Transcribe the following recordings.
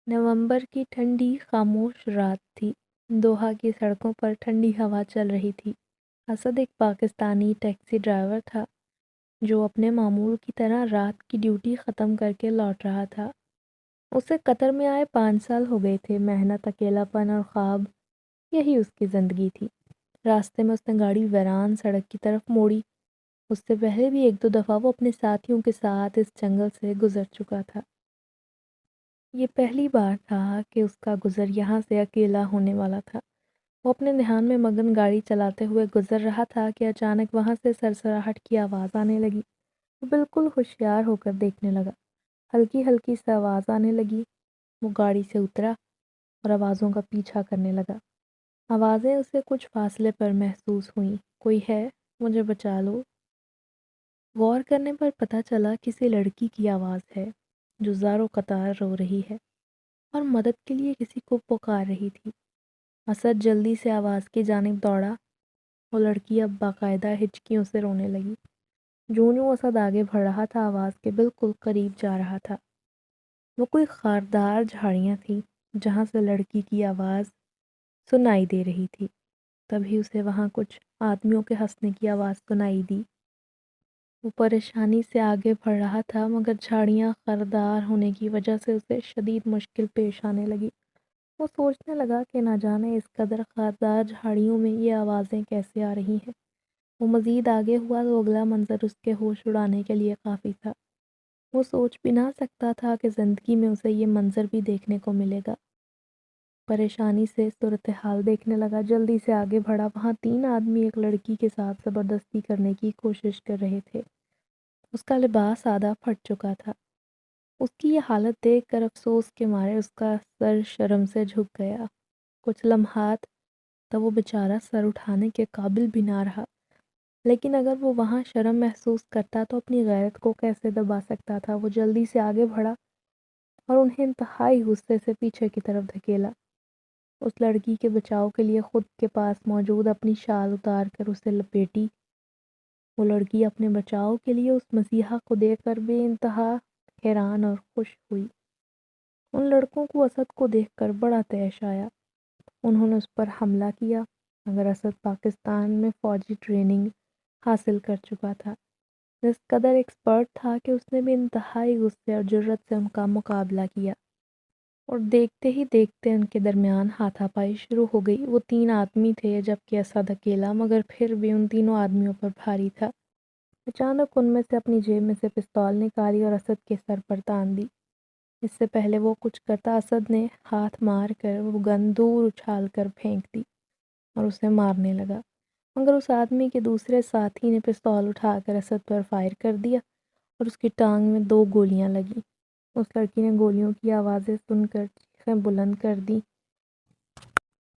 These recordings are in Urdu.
نومبر کی ٹھنڈی خاموش رات تھی۔ دوحہ کی سڑکوں پر ٹھنڈی ہوا چل رہی تھی۔ اسد ایک پاکستانی ٹیکسی ڈرائیور تھا جو اپنے معمول کی طرح رات کی ڈیوٹی ختم کر کے لوٹ رہا تھا۔ اسے قطر میں آئے 5 سال ہو گئے تھے۔ محنت، اکیلا پن اور خواب، یہی اس کی زندگی تھی۔ راستے میں اس نے گاڑی ویران سڑک کی طرف موڑی۔ اس سے پہلے بھی 1-2 دفعہ وہ اپنے ساتھیوں کے ساتھ اس جنگل سے گزر چکا تھا۔ یہ پہلی بار تھا کہ اس کا گزر یہاں سے اکیلا ہونے والا تھا۔ وہ اپنے دھیان میں مگن گاڑی چلاتے ہوئے گزر رہا تھا کہ اچانک وہاں سے سرسراہٹ کی آواز آنے لگی۔ وہ بالکل ہوشیار ہو کر دیکھنے لگا۔ ہلکی ہلکی سی آواز آنے لگی۔ وہ گاڑی سے اترا اور آوازوں کا پیچھا کرنے لگا۔ آوازیں اسے کچھ فاصلے پر محسوس ہوئیں۔ کوئی ہے، مجھے بچا لو۔ غور کرنے پر پتہ چلا کسی لڑکی کی آواز ہے جو زار قطار رو رہی ہے اور مدد کے لیے کسی کو پکار رہی تھی۔ اسد جلدی سے آواز کی جانب دوڑا۔ وہ لڑکی اب باقاعدہ ہچکیوں سے رونے لگی۔ جوں اسد آگے بڑھ رہا تھا، آواز کے بالکل قریب جا رہا تھا۔ وہ کوئی خاردار جھاڑیاں تھیں جہاں سے لڑکی کی آواز سنائی دے رہی تھی۔ تبھی اسے وہاں کچھ آدمیوں کے ہنسنے کی آواز سنائی دی۔ وہ پریشانی سے آگے بڑھ رہا تھا مگر جھاڑیاں خاردار ہونے کی وجہ سے اسے شدید مشکل پیش آنے لگی۔ وہ سوچنے لگا کہ نہ جانے اس قدر خاردار جھاڑیوں میں یہ آوازیں کیسے آ رہی ہیں۔ وہ مزید آگے ہوا تو اگلا منظر اس کے ہوش اڑانے کے لیے کافی تھا۔ وہ سوچ بھی نہ سکتا تھا کہ زندگی میں اسے یہ منظر بھی دیکھنے کو ملے گا۔ پریشانی سے صورتحال دیکھنے لگا، جلدی سے آگے بڑھا۔ وہاں 3 آدمی ایک لڑکی کے ساتھ زبردستی کرنے کی کوشش کر رہے تھے۔ اس کا لباس آدھا پھٹ چکا تھا۔ اس کی یہ حالت دیکھ کر افسوس کے مارے اس کا سر شرم سے جھک گیا۔ کچھ لمحات تب وہ بیچارہ سر اٹھانے کے قابل بھی نہ رہا، لیکن اگر وہ وہاں شرم محسوس کرتا تو اپنی غیرت کو کیسے دبا سکتا تھا۔ وہ جلدی سے آگے بڑھا اور انہیں انتہائی غصے سے پیچھے کی طرف دھکیلا۔ اس لڑکی کے بچاؤ کے لیے خود کے پاس موجود اپنی شال اتار کر اسے لپیٹی۔ وہ لڑکی اپنے بچاؤ کے لیے اس مسیحا کو دیکھ کر بے انتہا حیران اور خوش ہوئی۔ ان لڑکوں کو اسد کو دیکھ کر بڑا طیش آیا۔ انہوں نے اس پر حملہ کیا مگر اسد پاکستان میں فوجی ٹریننگ حاصل کر چکا تھا۔ اس قدر ایکسپرٹ تھا کہ اس نے بھی انتہائی غصے اور جرأت سے ان کا مقابلہ کیا اور دیکھتے ہی دیکھتے ان کے درمیان ہاتھا پائی شروع ہو گئی۔ وہ 3 آدمی تھے جبکہ اسد اکیلا، مگر پھر بھی ان تینوں آدمیوں پر بھاری تھا۔ اچانک ان میں سے اپنی جیب میں سے پستول نکالی اور اسد کے سر پر تان دی۔ اس سے پہلے وہ کچھ کرتا، اسد نے ہاتھ مار کر وہ گن دور اچھال کر پھینک دی اور اسے مارنے لگا، مگر اس آدمی کے دوسرے ساتھی نے پستول اٹھا کر اسد پر فائر کر دیا اور اس کی ٹانگ میں 2 گولیاں لگیں۔ اس لڑکی نے گولیوں کی آوازیں سن کر چیخیں بلند کر دیں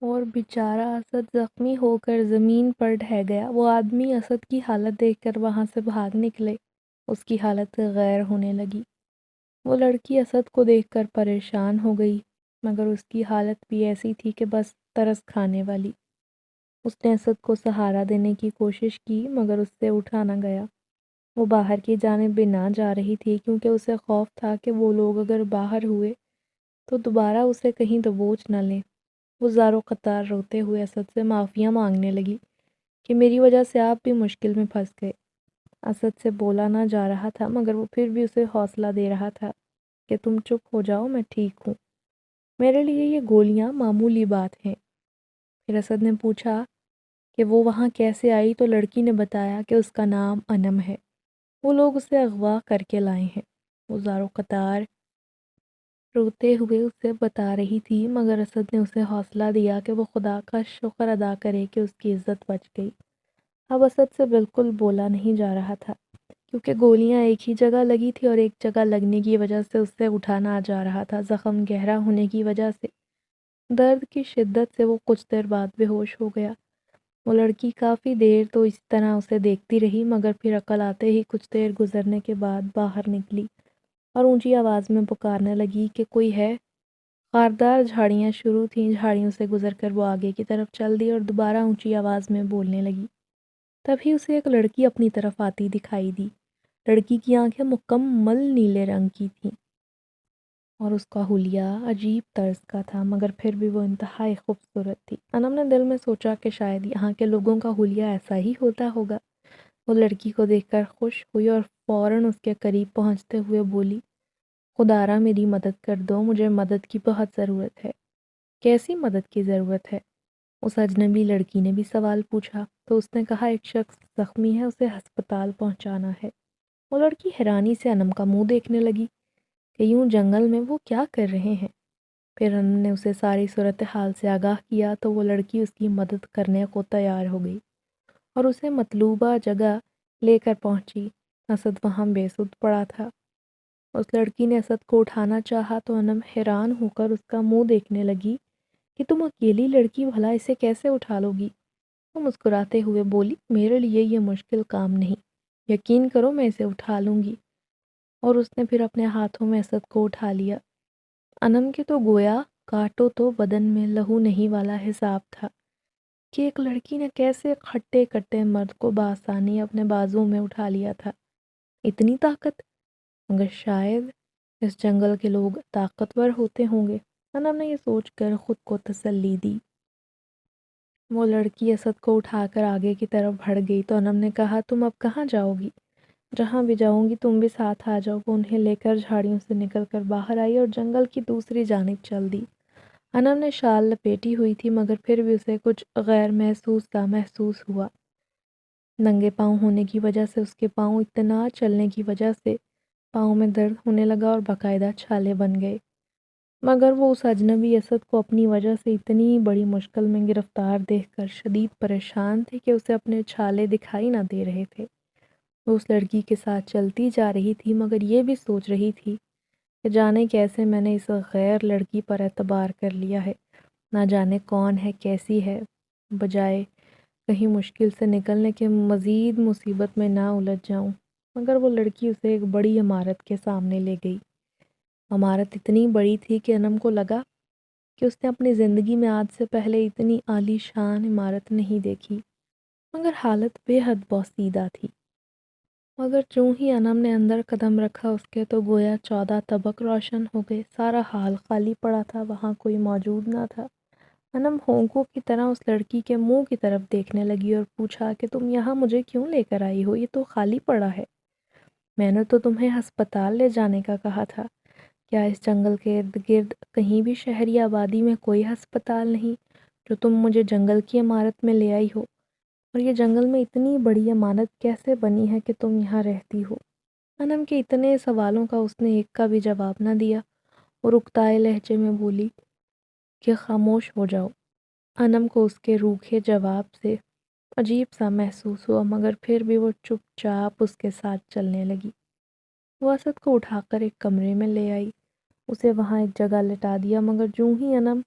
اور بیچارہ اسد زخمی ہو کر زمین پر ڈھہ گیا۔ وہ آدمی اسد کی حالت دیکھ کر وہاں سے بھاگ نکلے۔ اس کی حالت غیر ہونے لگی۔ وہ لڑکی اسد کو دیکھ کر پریشان ہو گئی مگر اس کی حالت بھی ایسی تھی کہ بس ترس کھانے والی۔ اس نے اسد کو سہارا دینے کی کوشش کی مگر اس سے اٹھا نہ گیا۔ وہ باہر کی جانب بھی نہ جا رہی تھی کیونکہ اسے خوف تھا کہ وہ لوگ اگر باہر ہوئے تو دوبارہ اسے کہیں دبوچ نہ لیں۔ وہ زار و قطار روتے ہوئے اسد سے معافیاں مانگنے لگی کہ میری وجہ سے آپ بھی مشکل میں پھنس گئے۔ اسد سے بولا نہ جا رہا تھا مگر وہ پھر بھی اسے حوصلہ دے رہا تھا کہ تم چپ ہو جاؤ، میں ٹھیک ہوں، میرے لیے یہ گولیاں معمولی بات ہیں۔ پھر اسد نے پوچھا کہ وہ وہاں کیسے آئی تو لڑکی نے بتایا کہ اس کا نام انم ہے، وہ لوگ اسے اغوا کر کے لائے ہیں۔ وہ زار و قطار روتے ہوئے اسے بتا رہی تھی مگر اسد نے اسے حوصلہ دیا کہ وہ خدا کا شکر ادا کرے کہ اس کی عزت بچ گئی۔ اب اسد سے بالکل بولا نہیں جا رہا تھا کیونکہ گولیاں ایک ہی جگہ لگی تھی اور ایک جگہ لگنے کی وجہ سے اس سے اٹھا نہ جا رہا تھا۔ زخم گہرا ہونے کی وجہ سے درد کی شدت سے وہ کچھ دیر بعد بے ہوش ہو گیا۔ وہ لڑکی کافی دیر تو اس طرح اسے دیکھتی رہی مگر پھر عقل آتے ہی کچھ دیر گزرنے کے بعد باہر نکلی اور اونچی آواز میں پکارنے لگی کہ کوئی ہے۔ خاردار جھاڑیاں شروع تھیں، جھاڑیوں سے گزر کر وہ آگے کی طرف چل دی اور دوبارہ اونچی آواز میں بولنے لگی۔ تبھی اسے ایک لڑکی اپنی طرف آتی دکھائی دی۔ لڑکی کی آنکھیں مکمل نیلے رنگ کی تھیں۔ اور اس کا حلیہ عجیب طرز کا تھا، مگر پھر بھی وہ انتہائی خوبصورت تھی۔ انم نے دل میں سوچا کہ شاید یہاں کے لوگوں کا حلیہ ایسا ہی ہوتا ہوگا۔ وہ لڑکی کو دیکھ کر خوش ہوئی اور فوراً اس کے قریب پہنچتے ہوئے بولی، خدارا میری مدد کر دو، مجھے مدد کی بہت ضرورت ہے۔ کیسی مدد کی ضرورت ہے؟ اس اجنبی لڑکی نے بھی سوال پوچھا تو اس نے کہا، ایک شخص زخمی ہے، اسے ہسپتال پہنچانا ہے۔ وہ لڑکی حیرانی سے انم کا منہ دیکھنے لگی کہ یوں جنگل میں وہ کیا کر رہے ہیں۔ پھر انم نے اسے ساری صورتحال سے آگاہ کیا تو وہ لڑکی اس کی مدد کرنے کو تیار ہو گئی اور اسے مطلوبہ جگہ لے کر پہنچی۔ اسد وہاں بے سدھ پڑا تھا۔ اس لڑکی نے اسد کو اٹھانا چاہا تو انم حیران ہو کر اس کا منہ دیکھنے لگی کہ تم اکیلی لڑکی، بھلا اسے کیسے اٹھا لو گی؟ وہ مسکراتے ہوئے بولی، میرے لیے یہ مشکل کام نہیں، یقین کرو میں اسے اٹھا لوں گی۔ اور اس نے پھر اپنے ہاتھوں میں اسد کو اٹھا لیا۔ انم کے تو گویا کاٹو تو بدن میں لہو نہیں والا حساب تھا کہ ایک لڑکی نے کیسے کھٹے کٹے مرد کو بآسانی اپنے بازو میں اٹھا لیا تھا۔ اتنی طاقت! مگر شاید اس جنگل کے لوگ طاقتور ہوتے ہوں گے۔ انم نے یہ سوچ کر خود کو تسلی دی۔ وہ لڑکی اسد کو اٹھا کر آگے کی طرف بڑھ گئی تو انم نے کہا، تم اب کہاں جاؤ گی؟ جہاں بھی جاؤں گی تم بھی ساتھ آ جاؤ۔ وہ انہیں لے کر جھاڑیوں سے نکل کر باہر آئی اور جنگل کی دوسری جانب چل دی۔ انم نے شال لپیٹی ہوئی تھی مگر پھر بھی اسے کچھ غیر محسوس سا محسوس ہوا۔ ننگے پاؤں ہونے کی وجہ سے اس کے پاؤں اتنا چلنے کی وجہ سے پاؤں میں درد ہونے لگا اور باقاعدہ چھالے بن گئے۔ مگر وہ اس اجنبی اسد کو اپنی وجہ سے اتنی بڑی مشکل میں گرفتار دیکھ کر شدید پریشان تھی کہ اسے اپنے چھالے دکھائی نہ دے رہے تھے۔ وہ اس لڑکی کے ساتھ چلتی جا رہی تھی مگر یہ بھی سوچ رہی تھی کہ جانے کیسے میں نے اس غیر لڑکی پر اعتبار کر لیا ہے، نہ جانے کون ہے، کیسی ہے، بجائے کہیں مشکل سے نکلنے کے مزید مصیبت میں نہ الجھ جاؤں۔ مگر وہ لڑکی اسے ایک بڑی عمارت کے سامنے لے گئی۔ عمارت اتنی بڑی تھی کہ انم کو لگا کہ اس نے اپنی زندگی میں آج سے پہلے اتنی عالی شان عمارت نہیں دیکھی، مگر حالت بے حد بوسیدہ تھی۔ مگر چوں ہی انم نے اندر قدم رکھا اس کے تو گویا 14 طبق روشن ہو گئے۔ سارا حال خالی پڑا تھا، وہاں کوئی موجود نہ تھا۔ انم ہونکوں کی طرح اس لڑکی کے منہ کی طرف دیکھنے لگی اور پوچھا کہ تم یہاں مجھے کیوں لے کر آئی ہو؟ یہ تو خالی پڑا ہے۔ میں نے تو تمہیں ہسپتال لے جانے کا کہا تھا۔ کیا اس جنگل کے ارد گرد کہیں بھی شہری آبادی میں کوئی ہسپتال نہیں جو تم مجھے جنگل کی عمارت میں لے آئی ہو؟ اور یہ جنگل میں اتنی بڑی عمارت کیسے بنی ہے کہ تم یہاں رہتی ہو؟ انم کے اتنے سوالوں کا اس نے ایک کا بھی جواب نہ دیا اور اکتائے لہجے میں بولی کہ خاموش ہو جاؤ۔ انم کو اس کے روکھے جواب سے عجیب سا محسوس ہوا مگر پھر بھی وہ چپ چاپ اس کے ساتھ چلنے لگی۔ وہ اسد کو اٹھا کر ایک کمرے میں لے آئی، اسے وہاں ایک جگہ لٹا دیا مگر جوں ہی انم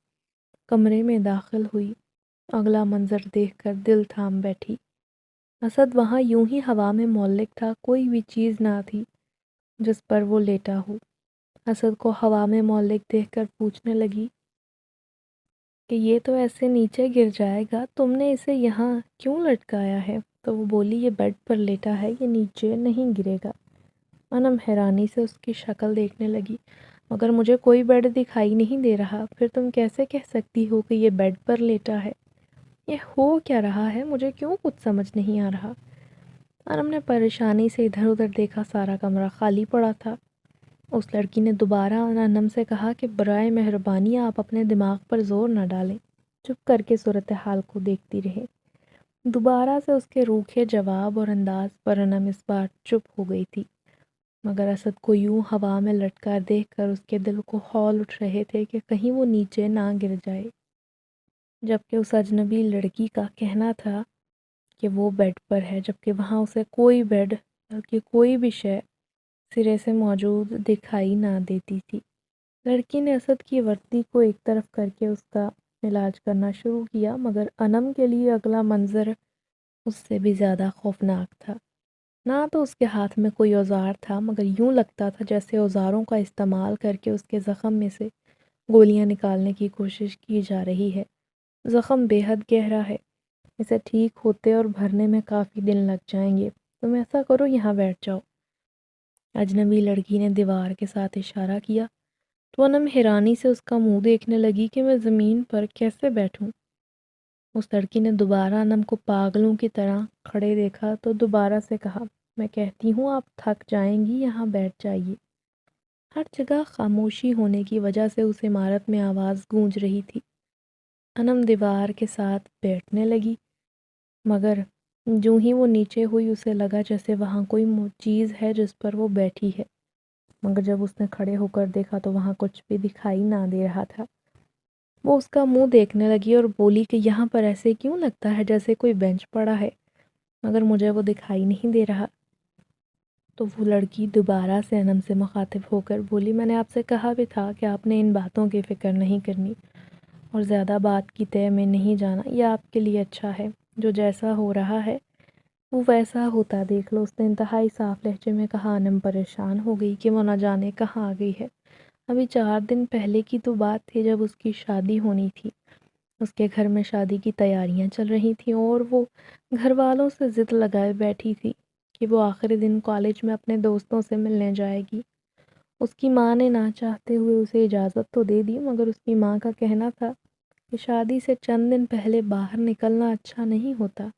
کمرے میں داخل ہوئی، اگلا منظر دیکھ کر دل تھام بیٹھی۔ اسد وہاں یوں ہی ہوا میں معلق تھا، کوئی بھی چیز نہ تھی جس پر وہ لیٹا ہو۔ اسد کو ہوا میں معلق دیکھ کر پوچھنے لگی کہ یہ تو ایسے نیچے گر جائے گا، تم نے اسے یہاں کیوں لٹکایا ہے؟ تو وہ بولی، یہ بیڈ پر لیٹا ہے، یہ نیچے نہیں گرے گا۔ انم حیرانی سے اس کی شکل دیکھنے لگی، مگر مجھے کوئی بیڈ دکھائی نہیں دے رہا، پھر تم کیسے کہہ سکتی ہو کہ یہ بیڈ پر لیٹا ہے؟ یہ ہو کیا رہا ہے؟ مجھے کیوں کچھ سمجھ نہیں آ رہا۔ انم نے پریشانی سے ادھر ادھر دیکھا، سارا کمرہ خالی پڑا تھا۔ اس لڑکی نے دوبارہ انم سے کہا کہ برائے مہربانی آپ اپنے دماغ پر زور نہ ڈالیں، چپ کر کے صورتحال کو دیکھتی رہیں۔ دوبارہ سے اس کے روکھے جواب اور انداز پر انم اس بار چپ ہو گئی تھی، مگر اسد کو یوں ہوا میں لٹکا دیکھ کر اس کے دل کو ہول اٹھ رہے تھے کہ کہیں وہ نیچے نہ گر جائے، جبکہ اس اجنبی لڑکی کا کہنا تھا کہ وہ بیڈ پر ہے، جبکہ وہاں اسے کوئی بیڈ بلکہ کوئی بھی شے سرے سے موجود دکھائی نہ دیتی تھی۔ لڑکی نے اسد کی وردی کو ایک طرف کر کے اس کا علاج کرنا شروع کیا مگر انم کے لیے اگلا منظر اس سے بھی زیادہ خوفناک تھا۔ نہ تو اس کے ہاتھ میں کوئی اوزار تھا مگر یوں لگتا تھا جیسے اوزاروں کا استعمال کر کے اس کے زخم میں سے گولیاں نکالنے کی کوشش کی جا رہی ہے۔ زخم بے حد گہرا ہے، اسے ٹھیک ہوتے اور بھرنے میں کافی دن لگ جائیں گے۔ تم ایسا کرو، یہاں بیٹھ جاؤ۔ اجنبی لڑکی نے دیوار کے ساتھ اشارہ کیا تو انم حیرانی سے اس کا منہ دیکھنے لگی کہ میں زمین پر کیسے بیٹھوں۔ اس لڑکی نے دوبارہ انم کو پاگلوں کی طرح کھڑے دیکھا تو دوبارہ سے کہا، میں کہتی ہوں آپ تھک جائیں گی، یہاں بیٹھ جائیے۔ ہر جگہ خاموشی ہونے کی وجہ سے اس عمارت میں آواز گونج رہی تھی۔ انم دیوار کے ساتھ بیٹھنے لگی، مگر جو ہی وہ نیچے ہوئی اسے لگا جیسے وہاں کوئی چیز ہے جس پر وہ بیٹھی ہے، مگر جب اس نے کھڑے ہو کر دیکھا تو وہاں کچھ بھی دکھائی نہ دے رہا تھا۔ وہ اس کا منہ دیکھنے لگی اور بولی کہ یہاں پر ایسے کیوں لگتا ہے جیسے کوئی بینچ پڑا ہے، مگر مجھے وہ دکھائی نہیں دے رہا۔ تو وہ لڑکی دوبارہ سے انم سے مخاطب ہو کر بولی، میں نے آپ سے کہا بھی تھا کہ آپ نے ان باتوں کی فکر نہیں کرنی اور زیادہ بات کی تہ میں نہیں جانا، یہ آپ کے لیے اچھا ہے۔ جو جیسا ہو رہا ہے وہ ویسا ہوتا دیکھ لو۔ اس نے انتہائی صاف لہجے میں کہا۔ انم پریشان ہو گئی کہ وہ نہ جانے کہاں آ گئی ہے۔ ابھی 4 دن پہلے کی تو بات تھی جب اس کی شادی ہونی تھی۔ اس کے گھر میں شادی کی تیاریاں چل رہی تھیں اور وہ گھر والوں سے ضد لگائے بیٹھی تھی کہ وہ آخری دن کالج میں اپنے دوستوں سے ملنے جائے گی۔ اس کی ماں نے نہ چاہتے ہوئے اسے اجازت تو دے دی، مگر اس کی ماں کا کہنا تھا کہ شادی سے چند دن پہلے باہر نکلنا اچھا نہیں ہوتا۔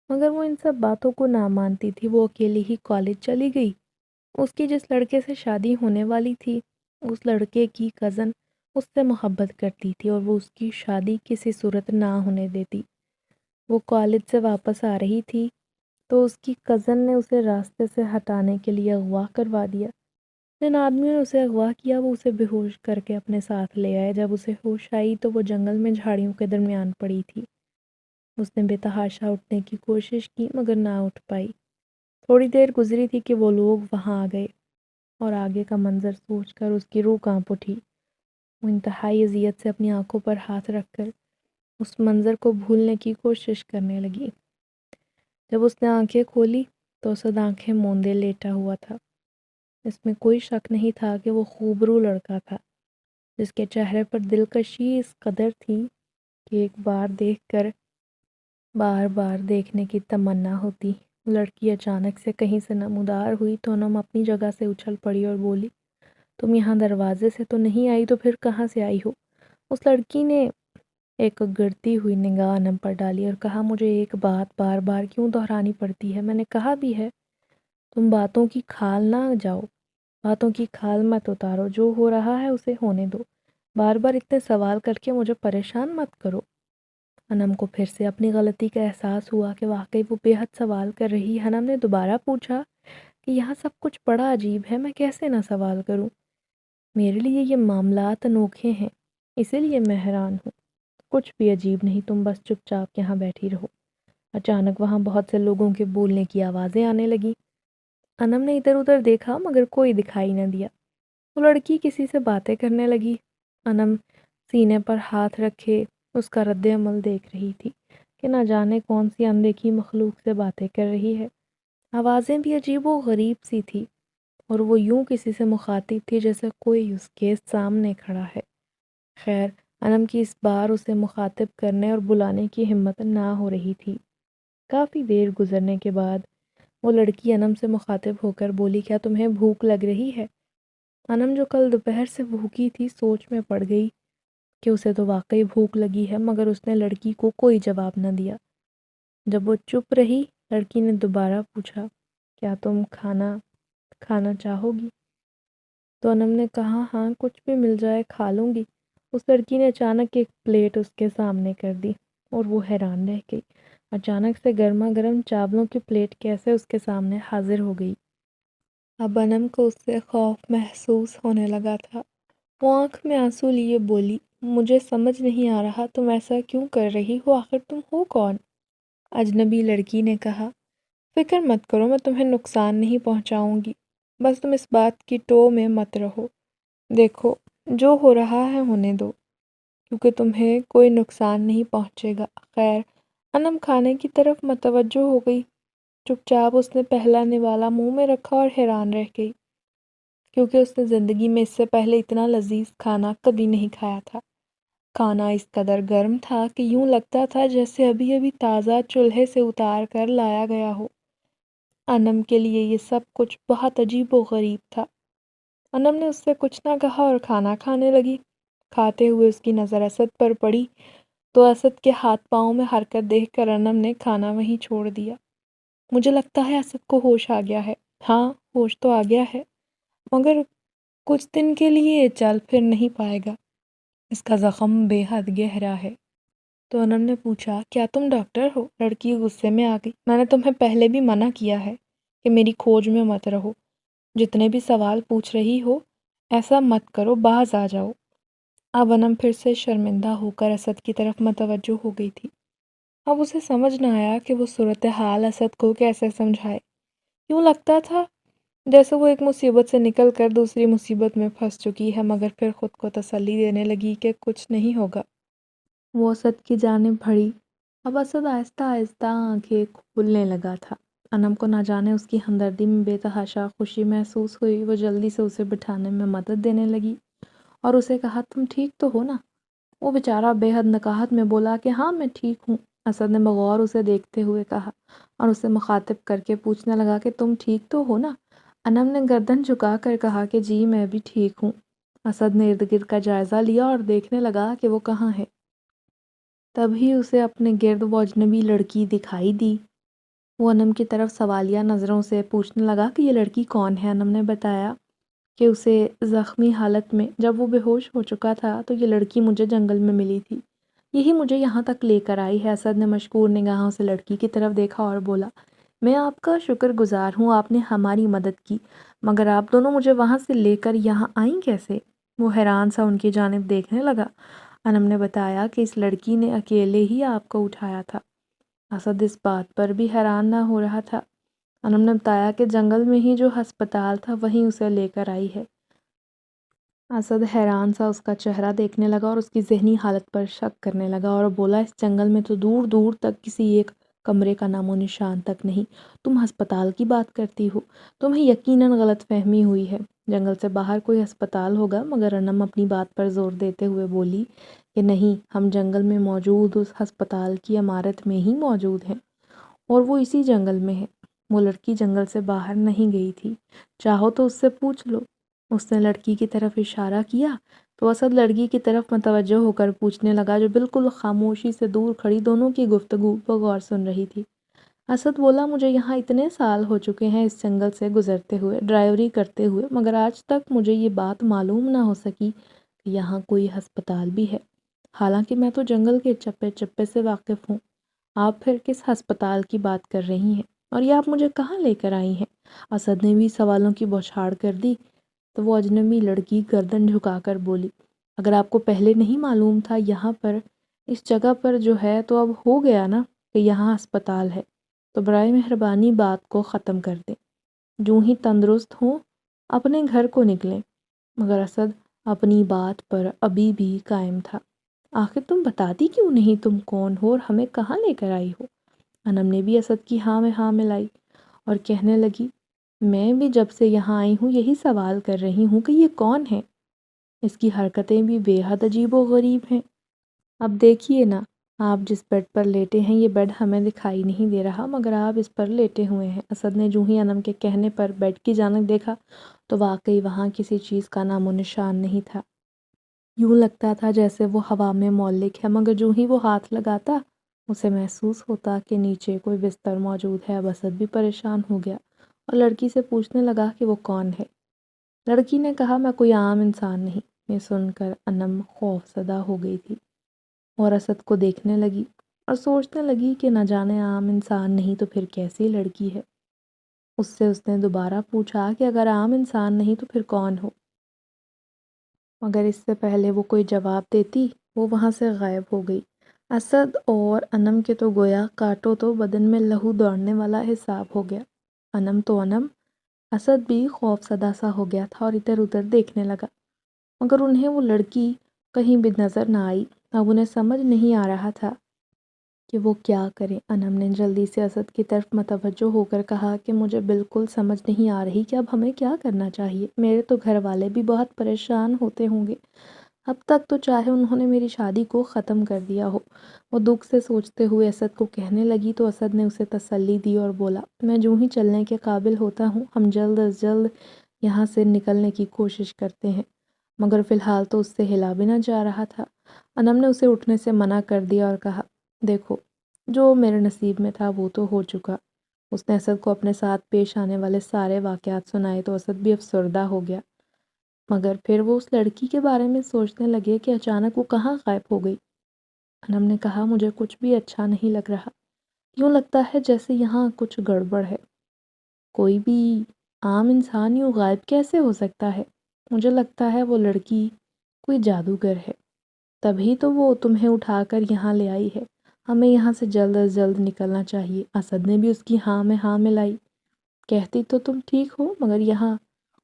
مگر وہ ان سب باتوں کو نہ مانتی تھی۔ وہ اکیلی ہی کالج چلی گئی۔ اس کی جس لڑکے سے شادی ہونے والی تھی، اس لڑکے کی کزن اس سے محبت کرتی تھی اور وہ اس کی شادی کسی صورت نہ ہونے دیتی۔ وہ کالج سے واپس آ رہی تھی تو اس کی کزن نے اسے راستے سے ہٹانے کے لیے اغوا کروا دیا۔ جن آدمیوں نے اسے اغوا کیا وہ اسے بے ہوش کر کے اپنے ساتھ لے آئے۔ جب اسے ہوش آئی تو وہ جنگل میں جھاڑیوں کے درمیان پڑی تھی۔ اس نے بے تحاشا اٹھنے کی کوشش کی مگر نہ اٹھ پائی۔ تھوڑی دیر گزری تھی کہ وہ لوگ وہاں آ گئے اور آگے کا منظر سوچ کر اس کی روح کانپ اٹھی۔ وہ انتہائی اذیت سے اپنی آنکھوں پر ہاتھ رکھ کر اس منظر کو بھولنے کی کوشش کرنے لگی۔ جب اس نے آنکھیں کھولی تو اسد آنکھیں موندے لیٹا ہوا تھا۔ اس میں کوئی شک نہیں تھا کہ وہ خوبرو لڑکا تھا جس کے چہرے پر دلکشی اس قدر تھی کہ ایک بار دیکھ کر بار بار دیکھنے کی تمنا ہوتی۔ لڑکی اچانک سے کہیں سے نمودار ہوئی تو انم اپنی جگہ سے اچھل پڑی اور بولی، تم یہاں دروازے سے تو نہیں آئی تو پھر کہاں سے آئی ہو؟ اس لڑکی نے ایک گڑتی ہوئی نگاہ انم پر ڈالی اور کہا، مجھے ایک بات بار بار کیوں دہرانی پڑتی ہے؟ میں نے کہا بھی ہے تم باتوں کی کھال نہ جاؤ، باتوں کی کھال مت اتارو، جو ہو رہا ہے اسے ہونے دو، بار بار اتنے سوال کر کے مجھے پریشان مت کرو۔ انم کو پھر سے اپنی غلطی کا احساس ہوا کہ واقعی وہ بے حد سوال کر رہی ہے۔ انم نے دوبارہ پوچھا کہ یہاں سب کچھ بڑا عجیب ہے، میں کیسے نہ سوال کروں؟ میرے لیے یہ معاملات انوکھے ہیں، اسی لیے میں حیران ہوں۔ کچھ بھی عجیب نہیں، تم بس چپ چاپ یہاں بیٹھی رہو۔ اچانک وہاں بہت سے لوگوں کے بولنے کی آوازیں آنے لگیں۔ انم نے ادھر ادھر دیکھا مگر کوئی دکھائی نہ دیا۔ وہ لڑکی کسی سے باتیں کرنے لگی۔ انم سینے پر ہاتھ رکھے اس کا رد عمل دیکھ رہی تھی کہ نہ جانے کون سی اندیکھی مخلوق سے باتیں کر رہی ہے۔ آوازیں بھی عجیب و غریب سی تھی اور وہ یوں کسی سے مخاطب تھی جیسے کوئی اس کے سامنے کھڑا ہے۔ خیر، انم کی اس بار اسے مخاطب کرنے اور بلانے کی ہمت نہ ہو رہی تھی۔ کافی دیر گزرنے کے بعد وہ لڑکی انم سے مخاطب ہو کر بولی، کیا تمہیں بھوک لگ رہی ہے؟ انم جو کل دوپہر سے بھوکی تھی سوچ میں پڑ گئی کہ اسے تو واقعی بھوک لگی ہے، مگر اس نے لڑکی کو کوئی جواب نہ دیا۔ جب وہ چپ رہی، لڑکی نے دوبارہ پوچھا، کیا تم کھانا چاہو گی؟ تو انم نے کہا، ہاں کچھ بھی مل جائے کھا لوں گی۔ اس لڑکی نے اچانک ایک پلیٹ اس کے سامنے کر دی اور وہ حیران رہ گئی۔ اچانک سے گرما گرم چاولوں کی پلیٹ کیسے اس کے سامنے حاضر ہو گئی؟ اب انم کو اس سے خوف محسوس ہونے لگا تھا۔ وہ آنکھ میں آنسو لیے بولی، مجھے سمجھ نہیں آ رہا تم ایسا کیوں کر رہی ہو، آخر تم ہو کون؟ اجنبی لڑکی نے کہا، فکر مت کرو، میں تمہیں نقصان نہیں پہنچاؤں گی، بس تم اس بات کی ٹو میں مت رہو۔ دیکھو جو ہو رہا ہے ہونے دو، کیونکہ تمہیں کوئی نقصان نہیں پہنچے گا۔ خیر، انم کھانے کی طرف متوجہ ہو گئی۔ چپ چاپ اس نے پہلا نوالا منہ میں رکھا اور حیران رہ گئی، کیونکہ اس نے زندگی میں اس سے پہلے اتنا لذیذ کھانا کبھی نہیں کھایا تھا۔ کھانا اس قدر گرم تھا کہ یوں لگتا تھا جیسے ابھی ابھی تازہ چولہے سے اتار کر لایا گیا ہو۔ انم کے لیے یہ سب کچھ بہت عجیب و غریب تھا۔ انم نے اس سے کچھ نہ کہا اور کھانا کھانے لگی۔ کھاتے ہوئے اس کی نظر اسد پر پڑی تو اسد کے ہاتھ پاؤں میں حرکت دیکھ کر انم نے کھانا وہیں چھوڑ دیا۔ مجھے لگتا ہے اسد کو ہوش آ گیا ہے۔ ہاں، ہوش تو آ گیا ہے، مگر کچھ دن کے لیے چل پھر نہیں پائے گا۔ اس کا زخم بے حد گہرا ہے۔ تو انم نے پوچھا، کیا تم ڈاکٹر ہو؟ لڑکی غصے میں آ گئی۔ میں نے تمہیں پہلے بھی منع کیا ہے کہ میری کھوج میں مت رہو۔ جتنے بھی سوال پوچھ رہی ہو ایسا مت کرو، باز آ جاؤ۔ اب انم پھر سے شرمندہ ہو کر اسد کی طرف متوجہ ہو گئی تھی۔ اب اسے سمجھ نہ آیا کہ وہ صورتحال اسد کو کیسے سمجھائے۔ یوں لگتا تھا جیسے وہ ایک مصیبت سے نکل کر دوسری مصیبت میں پھنس چکی ہے، مگر پھر خود کو تسلی دینے لگی کہ کچھ نہیں ہوگا۔ وہ اسد کی جانب بڑھی۔ اب اسد آہستہ آہستہ آنکھیں کھولنے لگا تھا۔ انم کو نہ جانے اس کی ہمدردی میں بے تحاشا خوشی محسوس ہوئی۔ وہ جلدی سے اسے بٹھانے میں مدد دینے لگی اور اسے کہا، تم ٹھیک تو ہو نا؟ وہ بیچارہ بے حد نکاہت میں بولا کہ ہاں میں ٹھیک ہوں۔ اسد نے بغور اسے دیکھتے ہوئے کہا اور اسے مخاطب کر کے پوچھنے لگا کہ تم ٹھیک تو ہو نا؟ انم نے گردن جھکا کر کہا کہ جی میں بھی ٹھیک ہوں۔ اسد نے ارد گرد کا جائزہ لیا اور دیکھنے لگا کہ وہ کہاں ہے۔ تبھی اسے اپنے گرد وہ اجنبی لڑکی دکھائی دی۔ وہ انم کی طرف سوالیہ نظروں سے پوچھنے لگا کہ یہ لڑکی کون ہے؟ انم نے بتایا کہ اسے زخمی حالت میں جب وہ بے ہوش ہو چکا تھا تو یہ لڑکی مجھے جنگل میں ملی تھی، یہی مجھے یہاں تک لے کر آئی ہے۔ اسد نے مشکور نگاہوں سے لڑکی کی طرف دیکھا اور بولا، میں آپ کا شکر گزار ہوں، آپ نے ہماری مدد کی، مگر آپ دونوں مجھے وہاں سے لے کر یہاں آئیں کیسے؟ وہ حیران سا ان کی جانب دیکھنے لگا۔ انم نے بتایا کہ اس لڑکی نے اکیلے ہی آپ کو اٹھایا تھا۔ اسد اس بات پر بھی حیران نہ ہو رہا تھا۔ انم نے بتایا کہ جنگل میں ہی جو ہسپتال تھا وہیں اسے لے کر آئی ہے۔ اسد حیران سا اس کا چہرہ دیکھنے لگا اور اس کی ذہنی حالت پر شک کرنے لگا اور بولا، اس جنگل میں تو دور دور تک کسی ایک کمرے کا نام و نشان تک نہیں، تم ہسپتال کی بات کرتی ہو؟ تمہیں یقیناً غلط فہمی ہوئی ہے، جنگل سے باہر کوئی ہسپتال ہوگا۔ مگر انم اپنی بات پر زور دیتے ہوئے بولی کہ نہیں، ہم جنگل میں موجود اس ہسپتال کی عمارت میں ہی موجود ہیں، اور وہ اسی جنگل میں ہے۔ وہ لڑکی جنگل سے باہر نہیں گئی تھی، چاہو تو اس سے پوچھ لو۔ اس نے لڑکی کی طرف اشارہ کیا تو اسد لڑکی کی طرف متوجہ ہو کر پوچھنے لگا، جو بالکل خاموشی سے دور کھڑی دونوں کی گفتگو بغور سن رہی تھی۔ اسد بولا، مجھے یہاں اتنے سال ہو چکے ہیں اس جنگل سے گزرتے ہوئے، ڈرائیوری کرتے ہوئے، مگر آج تک مجھے یہ بات معلوم نہ ہو سکی کہ یہاں کوئی ہسپتال بھی ہے، حالانکہ میں تو جنگل کے چپے چپے سے واقف ہوں۔ آپ پھر کس ہسپتال کی بات کر رہی ہیں، اور یہ آپ مجھے کہاں لے کر آئی ہیں؟ اسد نے بھی سوالوں کی بوچھاڑ کر دی تو وہ اجنبی لڑکی گردن جھکا کر بولی، اگر آپ کو پہلے نہیں معلوم تھا یہاں پر اس جگہ پر جو ہے تو اب ہو گیا نا کہ یہاں ہسپتال ہے، تو برائے مہربانی بات کو ختم کر دیں، جو ہی تندرست ہوں اپنے گھر کو نکلیں۔ مگر اسد اپنی بات پر ابھی بھی قائم تھا۔ آخر تم بتاتی کیوں نہیں تم کون ہو اور ہمیں کہاں لے کر آئی ہو؟ انم نے بھی اسد کی ہاں میں ہاں ملائی اور کہنے لگی، میں بھی جب سے یہاں آئی ہوں یہی سوال کر رہی ہوں کہ یہ کون ہے؟ اس کی حرکتیں بھی بے حد عجیب و غریب ہیں۔ اب دیکھیے نا، آپ جس بیڈ پر لیٹے ہیں یہ بیڈ ہمیں دکھائی نہیں دے رہا، مگر آپ اس پر لیٹے ہوئے ہیں۔ اسد نے جو ہی انم کے کہنے پر بیڈ کی جانب دیکھا تو واقعی وہاں کسی چیز کا نام و نشان نہیں تھا۔ یوں لگتا تھا جیسے وہ ہوا میں معلق ہے، مگر جو ہی وہ ہاتھ لگاتا اسے محسوس ہوتا کہ نیچے کوئی بستر موجود ہے۔ اب اسد بھی پریشان ہو گیا اور لڑکی سے پوچھنے لگا کہ وہ کون ہے۔ لڑکی نے کہا، میں کوئی عام انسان نہیں۔ یہ سن کر انم خوف زدہ ہو گئی تھی اور اسد کو دیکھنے لگی اور سوچنے لگی کہ نہ جانے عام انسان نہیں تو پھر کیسی لڑکی ہے۔ اس نے دوبارہ پوچھا کہ اگر عام انسان نہیں تو پھر کون ہو؟ مگر اس سے پہلے وہ کوئی جواب دیتی وہ وہاں سے غائب ہو گئی۔ اسد اور انم کے تو گویا کاٹو تو بدن میں لہو دوڑنے والا حساب ہو گیا۔ انم تو انم، اسد بھی خوف زدہ سا ہو گیا تھا اور ادھر ادھر دیکھنے لگا، مگر انہیں وہ لڑکی کہیں بھی نظر نہ آئی۔ اب انہیں سمجھ نہیں آ رہا تھا کہ وہ کیا کریں۔ انم نے جلدی سے اسد کی طرف متوجہ ہو کر کہا کہ مجھے بالکل سمجھ نہیں آ رہی کہ اب ہمیں کیا کرنا چاہیے، میرے تو گھر والے بھی بہت پریشان ہوتے ہوں گے، اب تک تو چاہے انہوں نے میری شادی کو ختم کر دیا ہو۔ وہ دکھ سے سوچتے ہوئے اسد کو کہنے لگی تو اسد نے اسے تسلی دی اور بولا، میں جو ہی چلنے کے قابل ہوتا ہوں ہم جلد از جلد یہاں سے نکلنے کی کوشش کرتے ہیں، مگر فی الحال تو اس سے ہلا بھی نہ جا رہا تھا۔ انم نے اسے اٹھنے سے منع کر دیا اور کہا، دیکھو جو میرے نصیب میں تھا وہ تو ہو چکا۔ اس نے اسد کو اپنے ساتھ پیش آنے والے سارے واقعات سنائے تو اسد بھی افسردہ ہو گیا، مگر پھر وہ اس لڑکی کے بارے میں سوچنے لگے کہ اچانک وہ کہاں غائب ہو گئی۔ انم نے کہا، مجھے کچھ بھی اچھا نہیں لگ رہا، یوں لگتا ہے جیسے یہاں کچھ گڑبڑ ہے۔ کوئی بھی عام انسان یوں غائب کیسے ہو سکتا ہے؟ مجھے لگتا ہے وہ لڑکی کوئی جادوگر ہے، تبھی تو وہ تمہیں اٹھا کر یہاں لے آئی ہے۔ ہمیں یہاں سے جلد از جلد نکلنا چاہیے۔ اسد نے بھی اس کی ہاں میں ہاں ملائی۔ کہتی تو تم ٹھیک ہو، مگر یہاں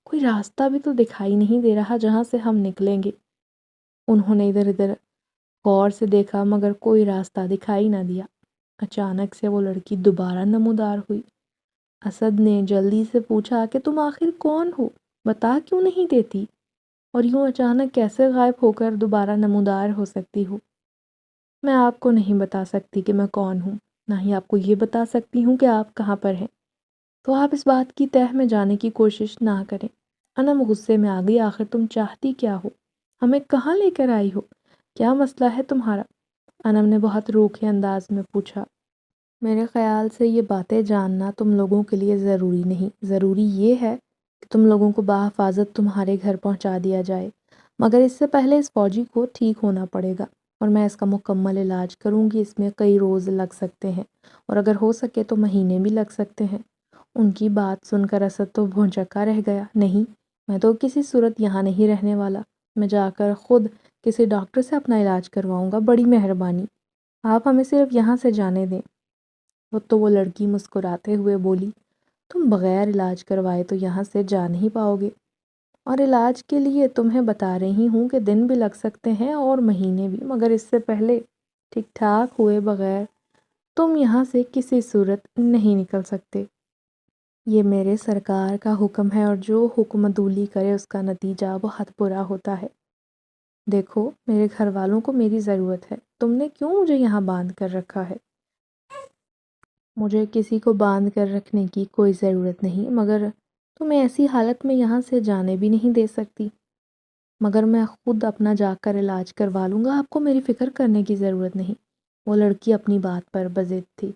کوئی راستہ بھی تو دکھائی نہیں دے رہا جہاں سے ہم نکلیں گے۔ انہوں نے ادھر ادھر غور سے دیکھا مگر کوئی راستہ دکھائی نہ دیا۔ اچانک سے وہ لڑکی دوبارہ نمودار ہوئی۔ اسد نے جلدی سے پوچھا کہ تم آخر کون ہو؟ بتا کیوں نہیں دیتی؟ اور یوں اچانک کیسے غائب ہو کر دوبارہ نمودار ہو سکتی ہو؟ میں آپ کو نہیں بتا سکتی کہ میں کون ہوں، نہ ہی آپ کو یہ بتا سکتی ہوں کہ آپ کہاں پر ہیں، تو آپ اس بات کی تہ میں جانے کی کوشش نہ کریں۔ انم غصے میں آ گئی، آخر تم چاہتی کیا ہو؟ ہمیں کہاں لے کر آئی ہو؟ کیا مسئلہ ہے تمہارا؟ انم نے بہت روکھے انداز میں پوچھا۔ میرے خیال سے یہ باتیں جاننا تم لوگوں کے لیے ضروری نہیں، ضروری یہ ہے کہ تم لوگوں کو بحفاظت تمہارے گھر پہنچا دیا جائے، مگر اس سے پہلے اس فوجی کو ٹھیک ہونا پڑے گا اور میں اس کا مکمل علاج کروں گی۔ اس میں کئی روز لگ سکتے ہیں اور اگر ہو سکے تو مہینے بھی لگ سکتے ہیں۔ ان کی بات سن کر اسد تو بھونچکا رہ گیا۔ نہیں، میں تو کسی صورت یہاں نہیں رہنے والا، میں جا کر خود کسی ڈاکٹر سے اپنا علاج کرواؤں گا، بڑی مہربانی، آپ ہمیں صرف یہاں سے جانے دیں۔ وہ لڑکی مسکراتے ہوئے بولی، تم بغیر علاج کروائے تو یہاں سے جا نہیں پاؤ گے، اور علاج کے لیے تمہیں بتا رہی ہوں کہ دن بھی لگ سکتے ہیں اور مہینے بھی، مگر اس سے پہلے ٹھیک ٹھاک ہوئے بغیر تم یہاں سے کسی صورت نہیں نکل سکتے۔ یہ میرے سرکار کا حکم ہے اور جو حکم عدولی کرے اس کا نتیجہ بہت برا ہوتا ہے۔ دیکھو میرے گھر والوں کو میری ضرورت ہے، تم نے کیوں مجھے یہاں باندھ کر رکھا ہے؟ مجھے کسی کو باندھ کر رکھنے کی کوئی ضرورت نہیں، مگر تمہیں ایسی حالت میں یہاں سے جانے بھی نہیں دے سکتی۔ مگر میں خود اپنا جا کر علاج کروا لوں گا، آپ کو میری فکر کرنے کی ضرورت نہیں۔ وہ لڑکی اپنی بات پر بضد تھی۔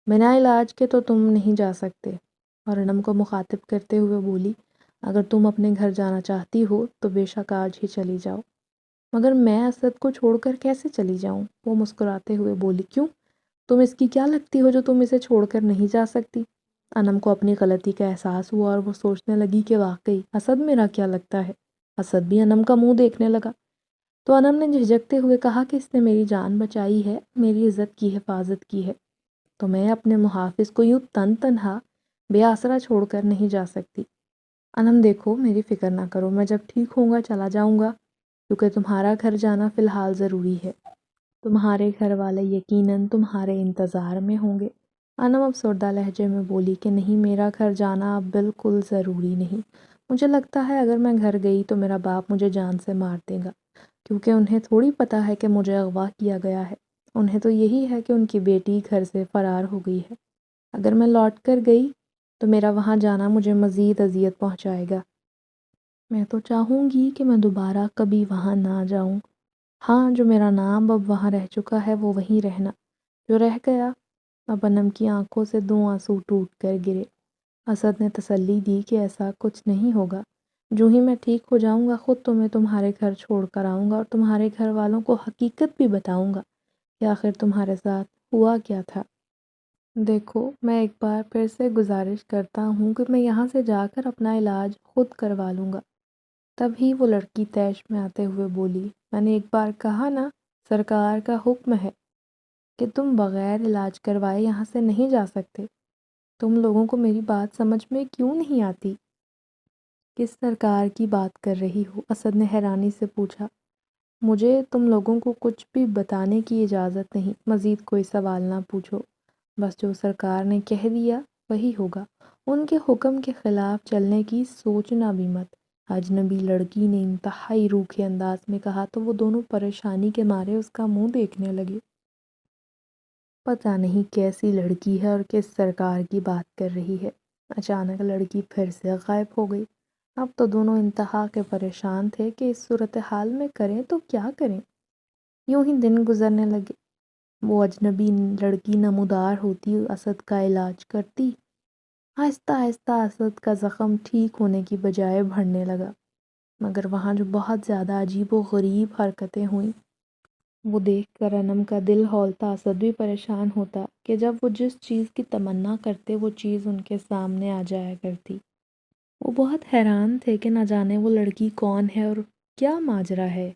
بنا علاج کے تو تم نہیں جا سکتے۔ اور انم کو مخاطب کرتے ہوئے بولی، اگر تم اپنے گھر جانا چاہتی ہو تو بے شک آج ہی چلی جاؤ۔ مگر میں اسد کو چھوڑ کر کیسے چلی جاؤں؟ وہ مسکراتے ہوئے بولی، کیوں؟ تم اس کی کیا لگتی ہو جو تم اسے چھوڑ کر نہیں جا سکتی؟ انم کو اپنی غلطی کا احساس ہوا اور وہ سوچنے لگی کہ واقعی اسد میرا کیا لگتا ہے۔ اسد بھی انم کا منہ دیکھنے لگا تو انم نے جھجکتے ہوئے کہا کہ اس نے میری جان بچائی ہے، میری عزت کی حفاظت کی ہے، تو میں اپنے محافظ کو یوں تنہا بے آسرا چھوڑ کر نہیں جا سکتی۔ انم دیکھو میری فکر نہ کرو، میں جب ٹھیک ہوں گا چلا جاؤں گا، کیونکہ تمہارا گھر جانا فی الحال ضروری ہے۔ تمہارے گھر والے یقیناً تمہارے انتظار میں ہوں گے۔ انم افسردہ لہجے میں بولی کہ نہیں، میرا گھر جانا اب بالکل ضروری نہیں۔ مجھے لگتا ہے اگر میں گھر گئی تو میرا باپ مجھے جان سے مار دے گا، کیونکہ انہیں تھوڑی پتہ ہے کہ مجھے اغوا کیا گیا ہے۔ انہیں تو یہی ہے کہ ان کی بیٹی گھر سے فرار ہو گئی ہے۔ اگر میں لوٹ کر گئی تو میرا وہاں جانا مجھے مزید اذیت پہنچائے گا۔ میں تو چاہوں گی کہ میں دوبارہ کبھی وہاں نہ جاؤں۔ ہاں، جو میرا نام اب وہاں رہ چکا ہے وہ وہیں رہنا، جو رہ گیا۔ اب انم کی آنکھوں سے 2 آنسو ٹوٹ کر گرے۔ اسد نے تسلی دی کہ ایسا کچھ نہیں ہوگا، جو ہی میں ٹھیک ہو جاؤں گا خود تمہیں تمہارے گھر چھوڑ کر آؤں گا اور تمہارے گھر والوں کو حقیقت بھی بتاؤں گا کہ آخر تمہارے ساتھ ہوا کیا تھا۔ دیکھو میں ایک بار پھر سے گزارش کرتا ہوں کہ میں یہاں سے جا کر اپنا علاج خود کروا لوں گا۔ تبھی وہ لڑکی طیش میں آتے ہوئے بولی، میں نے ایک بار کہا نا، سرکار کا حکم ہے کہ تم بغیر علاج کروائے یہاں سے نہیں جا سکتے۔ تم لوگوں کو میری بات سمجھ میں کیوں نہیں آتی؟ کس سرکار کی بات کر رہی ہو؟ اسد نے حیرانی سے پوچھا۔ مجھے تم لوگوں کو کچھ بھی بتانے کی اجازت نہیں، مزید کوئی سوال نہ پوچھو، بس جو سرکار نے کہہ دیا وہی ہوگا۔ ان کے حکم کے خلاف چلنے کی سوچنا بھی مت۔ اجنبی لڑکی نے انتہائی روکھے انداز میں کہا تو وہ دونوں پریشانی کے مارے اس کا منہ دیکھنے لگے۔ پتہ نہیں کیسی لڑکی ہے اور کس سرکار کی بات کر رہی ہے۔ اچانک لڑکی پھر سے غائب ہو گئی۔ اب تو دونوں انتہا کے پریشان تھے کہ اس صورتحال میں کریں تو کیا کریں۔ یوں ہی دن گزرنے لگے۔ وہ اجنبی لڑکی نمودار ہوتی، اسد کا علاج کرتی۔ آہستہ آہستہ اسد کا زخم ٹھیک ہونے کی بجائے بڑھنے لگا، مگر وہاں جو بہت زیادہ عجیب و غریب حرکتیں ہوئیں وہ دیکھ کر انم کا دل ہولتا۔ اسد بھی پریشان ہوتا کہ جب وہ جس چیز کی تمنا کرتے وہ چیز ان کے سامنے آ جایا کرتی۔ وہ بہت حیران تھے کہ نہ جانے وہ لڑکی کون ہے اور کیا ماجرا ہے۔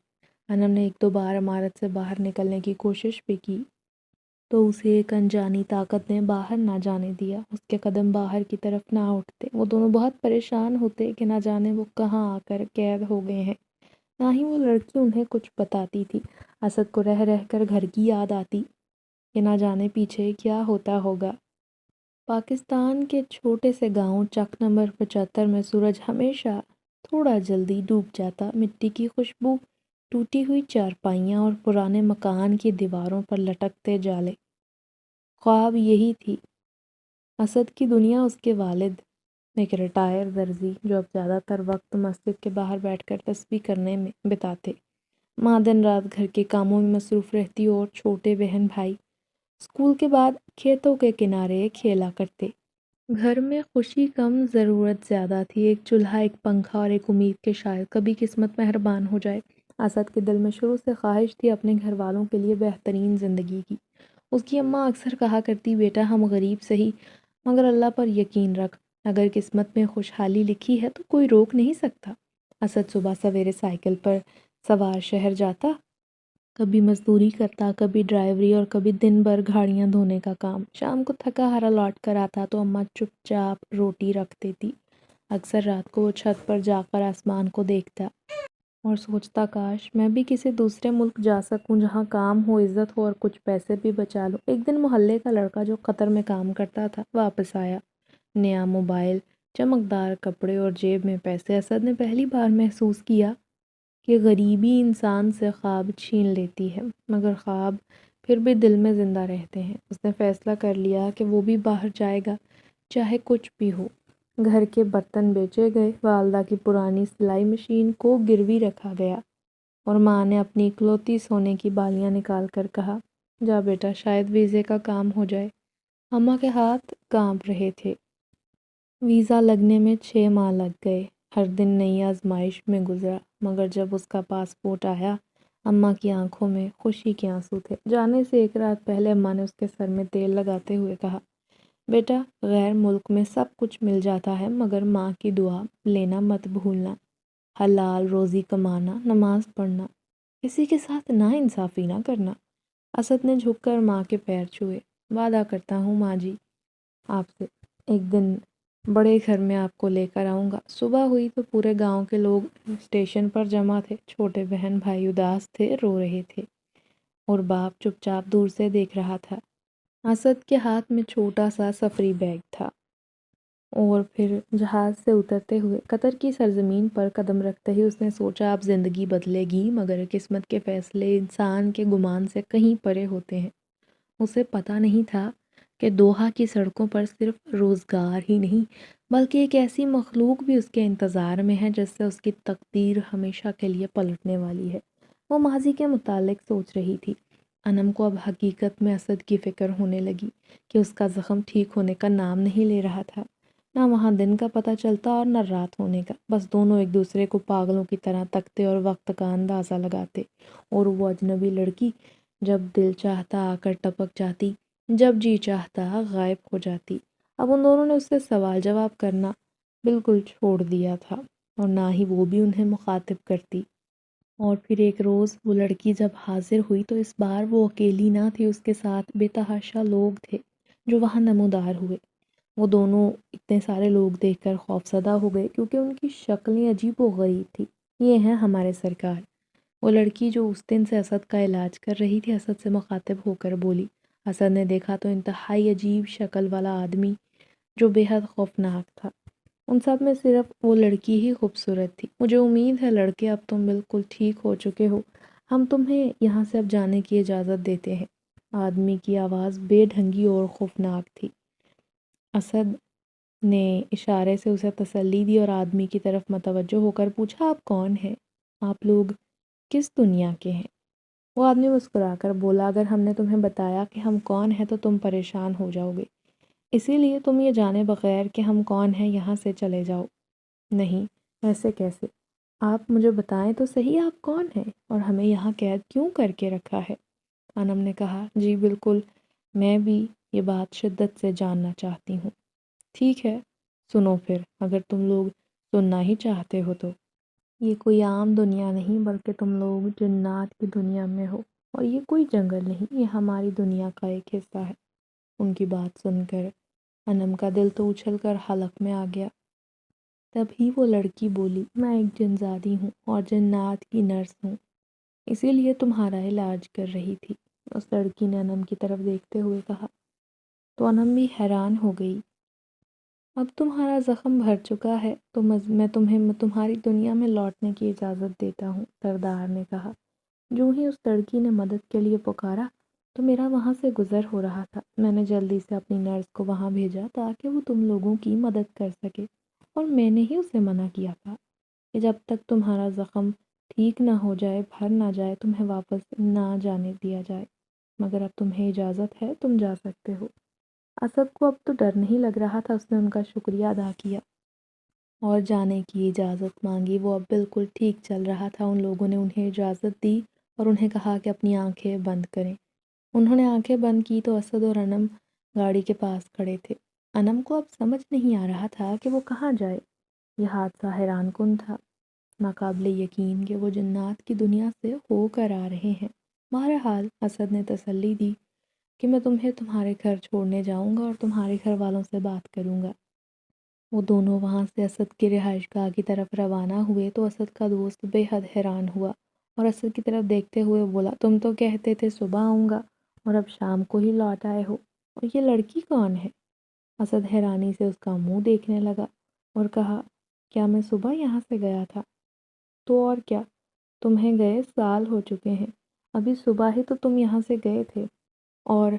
انم نے ایک دو بار عمارت سے باہر نکلنے کی کوشش بھی کی تو اسے ایک انجانی طاقت نے باہر نہ جانے دیا۔ اس کے قدم باہر کی طرف نہ اٹھتے۔ وہ دونوں بہت پریشان ہوتے کہ نہ جانے وہ کہاں آ کر قید ہو گئے ہیں۔ نہ ہی وہ لڑکی انہیں کچھ بتاتی تھی۔ اسد کو رہ رہ کر گھر کی یاد آتی کہ نہ جانے پیچھے کیا ہوتا ہوگا۔ پاکستان کے چھوٹے سے گاؤں چک نمبر 75 میں سورج ہمیشہ تھوڑا جلدی ڈوب جاتا۔ مٹی کی خوشبو، ٹوٹی ہوئی چارپائیاں اور پرانے مکان کی دیواروں پر لٹکتے جالے۔ خواب یہی تھی۔ اسد کی دنیا اس کے والد، ایک ریٹائر درزی جو اب زیادہ تر وقت مسجد کے باہر بیٹھ کر تسبیح کرنے میں بتاتے۔ ماں دن رات گھر کے کاموں میں مصروف رہتی اور چھوٹے بہن بھائی اسکول کے بعد کھیتوں کے کنارے کھیلا کرتے۔ گھر میں خوشی کم، ضرورت زیادہ تھی۔ ایک چولہا، ایک پنکھا اور ایک امید کہ شاید کبھی قسمت مہربان ہو جائے۔ اسد کے دل میں شروع سے خواہش تھی اپنے گھر والوں کے لیے بہترین زندگی کی۔ اس کی اماں اکثر کہا کرتی، بیٹا ہم غریب سہی مگر اللہ پر یقین رکھ، اگر قسمت میں خوشحالی لکھی ہے تو کوئی روک نہیں سکتا۔ اسد صبح سویرے سائیکل پر سوار شہر جاتا، کبھی مزدوری کرتا، کبھی ڈرائیوری اور کبھی دن بھر گاڑیاں دھونے کا کام۔ شام کو تھکا ہارا لوٹ کر آتا تو اماں چپ چاپ روٹی رکھ دیتی۔ اکثر رات کو وہ چھت پر جا کر آسمان کو دیکھتا اور سوچتا، کاش میں بھی کسی دوسرے ملک جا سکوں جہاں کام ہو، عزت ہو اور کچھ پیسے بھی بچا لوں۔ ایک دن محلے کا لڑکا جو قطر میں کام کرتا تھا واپس آیا، نیا موبائل، چمکدار کپڑے اور جیب میں پیسے۔ اسد نے پہلی بار محسوس کیا کہ غریبی انسان سے خواب چھین لیتی ہے، مگر خواب پھر بھی دل میں زندہ رہتے ہیں۔ اس نے فیصلہ کر لیا کہ وہ بھی باہر جائے گا، چاہے کچھ بھی ہو۔ گھر کے برتن بیچے گئے، والدہ کی پرانی سلائی مشین کو گروی رکھا گیا اور ماں نے اپنی اکلوتی سونے کی بالیاں نکال کر کہا، جا بیٹا شاید ویزے کا کام ہو جائے۔ اماں کے ہاتھ کانپ رہے تھے۔ ویزا لگنے میں 6 ماہ لگ گئے۔ ہر دن نئی آزمائش میں گزرا، مگر جب اس کا پاسپورٹ آیا اماں کی آنکھوں میں خوشی کے آنسو تھے۔ جانے سے ایک رات پہلے اماں نے اس کے سر میں تیل لگاتے ہوئے کہا، بیٹا غیر ملک میں سب کچھ مل جاتا ہے مگر ماں کی دعا لینا مت بھولنا، حلال روزی کمانا، نماز پڑھنا، کسی کے ساتھ ناانصافی نہ کرنا۔ اسد نے جھک کر ماں کے پیر چھوئے۔ وعدہ کرتا ہوں ماں جی آپ سے، ایک دن بڑے گھر میں آپ کو لے کر آؤں گا۔ صبح ہوئی تو پورے گاؤں کے لوگ اسٹیشن پر جمع تھے۔ چھوٹے بہن بھائی اداس تھے، رو رہے تھے اور باپ چپ چاپ دور سے دیکھ رہا تھا۔ اسد کے ہاتھ میں چھوٹا سا سفری بیگ تھا اور پھر جہاز سے اترتے ہوئے قطر کی سرزمین پر قدم رکھتے ہی اس نے سوچا اب زندگی بدلے گی، مگر قسمت کے فیصلے انسان کے گمان سے کہیں پرے ہوتے ہیں۔ اسے پتہ نہیں تھا کہ دوحہ کی سڑکوں پر صرف روزگار ہی نہیں بلکہ ایک ایسی مخلوق بھی اس کے انتظار میں ہے جس سے اس کی تقدیر ہمیشہ کے لیے پلٹنے والی ہے۔ وہ ماضی کے متعلق سوچ رہی تھی۔ انم کو اب حقیقت میں اسد کی فکر ہونے لگی کہ اس کا زخم ٹھیک ہونے کا نام نہیں لے رہا تھا۔ نہ وہاں دن کا پتہ چلتا اور نہ رات ہونے کا، بس دونوں ایک دوسرے کو پاگلوں کی طرح تکتے اور وقت کا اندازہ لگاتے، اور وہ اجنبی لڑکی جب دل چاہتا آ کر ٹپک جاتی، جب جی چاہتا غائب ہو جاتی۔ اب ان دونوں نے اس سے سوال جواب کرنا بالکل چھوڑ دیا تھا اور نہ ہی وہ بھی انہیں مخاطب کرتی۔ اور پھر ایک روز وہ لڑکی جب حاضر ہوئی تو اس بار وہ اکیلی نہ تھی، اس کے ساتھ بے تحاشا لوگ تھے جو وہاں نمودار ہوئے۔ وہ دونوں اتنے سارے لوگ دیکھ کر خوفزدہ ہو گئے کیونکہ ان کی شکلیں عجیب و غریب تھی۔ یہ ہیں ہمارے سرکار۔ وہ لڑکی جو اس دن سے اسد کا علاج کر رہی تھی اسد سے مخاطب ہو کر بولی۔ اسد نے دیکھا تو انتہائی عجیب شکل والا آدمی جو بے حد خوفناک تھا۔ ان سب میں صرف وہ لڑکی ہی خوبصورت تھی۔ مجھے امید ہے لڑکے اب تم بالکل ٹھیک ہو چکے ہو، ہم تمہیں یہاں سے اب جانے کی اجازت دیتے ہیں۔ آدمی کی آواز بے ڈھنگی اور خوفناک تھی۔ اسد نے اشارے سے اسے تسلی دی اور آدمی کی طرف متوجہ ہو کر پوچھا، آپ کون ہیں؟ آپ لوگ کس دنیا کے ہیں؟ وہ آدمی مسکرا کر بولا، اگر ہم نے تمہیں بتایا کہ ہم کون ہیں تو تم پریشان ہو جاؤ گے، اسی لیے تم یہ جانے بغیر کہ ہم کون ہیں یہاں سے چلے جاؤ۔ نہیں، ایسے کیسے؟ آپ مجھے بتائیں تو صحیح آپ کون ہیں اور ہمیں یہاں قید کیوں کر کے رکھا ہے؟ انم نے کہا، جی بالکل، میں بھی یہ بات شدت سے جاننا چاہتی ہوں۔ ٹھیک ہے، سنو پھر، اگر تم لوگ سننا ہی چاہتے ہو تو۔ یہ کوئی عام دنیا نہیں بلکہ تم لوگ جنات کی دنیا میں ہو، اور یہ کوئی جنگل نہیں، یہ ہماری دنیا کا ایک حصہ ہے۔ ان کی بات سن کر انم کا دل تو اچھل کر حلق میں آ گیا۔ تبھی وہ لڑکی بولی، میں ایک جنزادی ہوں اور جنات کی نرس ہوں، اسی لیے تمہارا علاج کر رہی تھی۔ اس لڑکی نے انم کی طرف دیکھتے ہوئے کہا۔ تو انم بھی حیران ہو گئی۔ اب تمہارا زخم بھر چکا ہے تو میں تمہیں تمہاری دنیا میں لوٹنے کی اجازت دیتا ہوں، سردار نے کہا۔ جو ہی اس لڑکی نے مدد کے لیے پکارا تو میرا وہاں سے گزر ہو رہا تھا، میں نے جلدی سے اپنی نرس کو وہاں بھیجا تاکہ وہ تم لوگوں کی مدد کر سکے، اور میں نے ہی اسے منع کیا تھا کہ جب تک تمہارا زخم ٹھیک نہ ہو جائے، بھر نہ جائے، تمہیں واپس نہ جانے دیا جائے، مگر اب تمہیں اجازت ہے، تم جا سکتے ہو۔ اسد کو اب تو ڈر نہیں لگ رہا تھا، اس نے ان کا شکریہ ادا کیا اور جانے کی اجازت مانگی۔ وہ اب بالکل ٹھیک چل رہا تھا۔ ان لوگوں نے انہیں اجازت دی اور انہیں کہا کہ اپنی آنکھیں بند کریں۔ انہوں نے آنکھیں بند کی تو اسد اور انم گاڑی کے پاس کھڑے تھے۔ انم کو اب سمجھ نہیں آ رہا تھا کہ وہ کہاں جائے۔ یہ حادثہ حیران کن تھا، ناقابل یقین کہ وہ جنات کی دنیا سے ہو کر آ رہے ہیں۔ بہرحال اسد نے تسلی دی کہ میں تمہیں تمہارے گھر چھوڑنے جاؤں گا اور تمہارے گھر والوں سے بات کروں گا۔ وہ دونوں وہاں سے اسد کی رہائش گاہ کی طرف روانہ ہوئے تو اسد کا دوست بے حد حیران ہوا اور اسد کی طرف دیکھتے ہوئے بولا، تم تو کہتے تھے صبح آؤں گا اور اب شام کو ہی لوٹ آئے ہو، اور یہ لڑکی کون ہے؟ اسد حیرانی سے اس کا منہ دیکھنے لگا اور کہا، کیا میں صبح یہاں سے گیا تھا؟ تو اور کیا، تمہیں گئے سال ہو چکے ہیں، ابھی صبح ہی تو تم یہاں سے گئے تھے، اور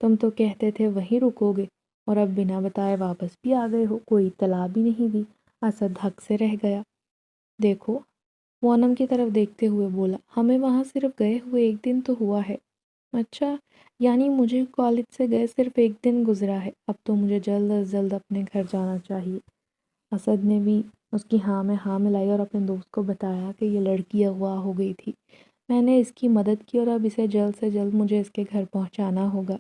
تم تو کہتے تھے وہیں رکو گے، اور اب بنا بتائے واپس بھی آ گئے ہو، کوئی اطلاع بھی نہیں دی۔ اسد ہک سے رہ گیا۔ دیکھو، وہ انم کی طرف دیکھتے ہوئے بولا، ہمیں وہاں صرف گئے ہوئے ایک دن تو ہوا ہے۔ اچھا، یعنی مجھے کالج سے گئے صرف ایک دن گزرا ہے، اب تو مجھے جلد از جلد اپنے گھر جانا چاہیے۔ اسد نے بھی اس کی ہاں میں ہاں ملائی اور اپنے دوست کو بتایا کہ یہ لڑکی اغوا ہو گئی تھی، میں نے اس کی مدد کی اور اب اسے جلد سے جلد مجھے اس کے گھر پہنچانا ہوگا۔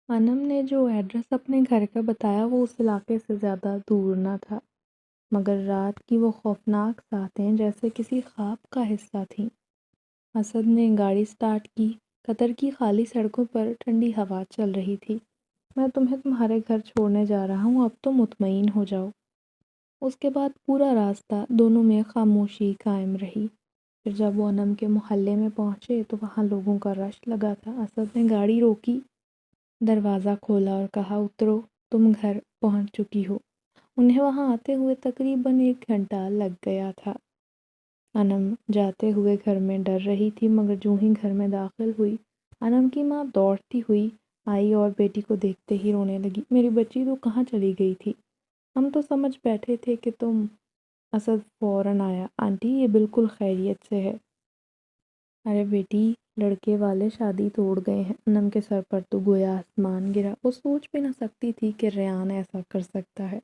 انم نے جو ایڈریس اپنے گھر کا بتایا وہ اس علاقے سے زیادہ دور نہ تھا، مگر رات کی وہ خوفناک ساتیں جیسے کسی خواب کا حصہ تھیں۔ اسد نے گاڑی سٹارٹ کی۔ قطر کی خالی سڑکوں پر ٹھنڈی ہوا چل رہی تھی۔ میں تمہیں تمہارے گھر چھوڑنے جا رہا ہوں، اب تو مطمئن ہو جاؤ۔ اس کے بعد پورا راستہ دونوں میں خاموشی قائم رہی۔ پھر جب وہ انم کے محلے میں پہنچے تو وہاں لوگوں کا رش لگا تھا۔ اسد نے گاڑی روکی، دروازہ کھولا اور کہا، اترو، تم گھر پہنچ چکی ہو۔ انہیں وہاں آتے ہوئے تقریباً 1 گھنٹہ لگ گیا تھا۔ انم جاتے ہوئے گھر میں ڈر رہی تھی، مگر جو ہی گھر میں داخل ہوئی، انم کی ماں دوڑتی ہوئی آئی اور بیٹی کو دیکھتے ہی رونے لگی، میری بچی تو کہاں چلی گئی تھی؟ ہم تو سمجھ بیٹھے تھے کہ تم… اسد فوراً آیا، آنٹی یہ بالکل خیریت سے ہے۔ ارے بیٹی، لڑکے والے شادی توڑ گئے ہیں۔ انم کے سر پر تو گویا آسمان گرا۔ وہ سوچ بھی نہ سکتی تھی کہ ریان ایسا کر سکتا ہے۔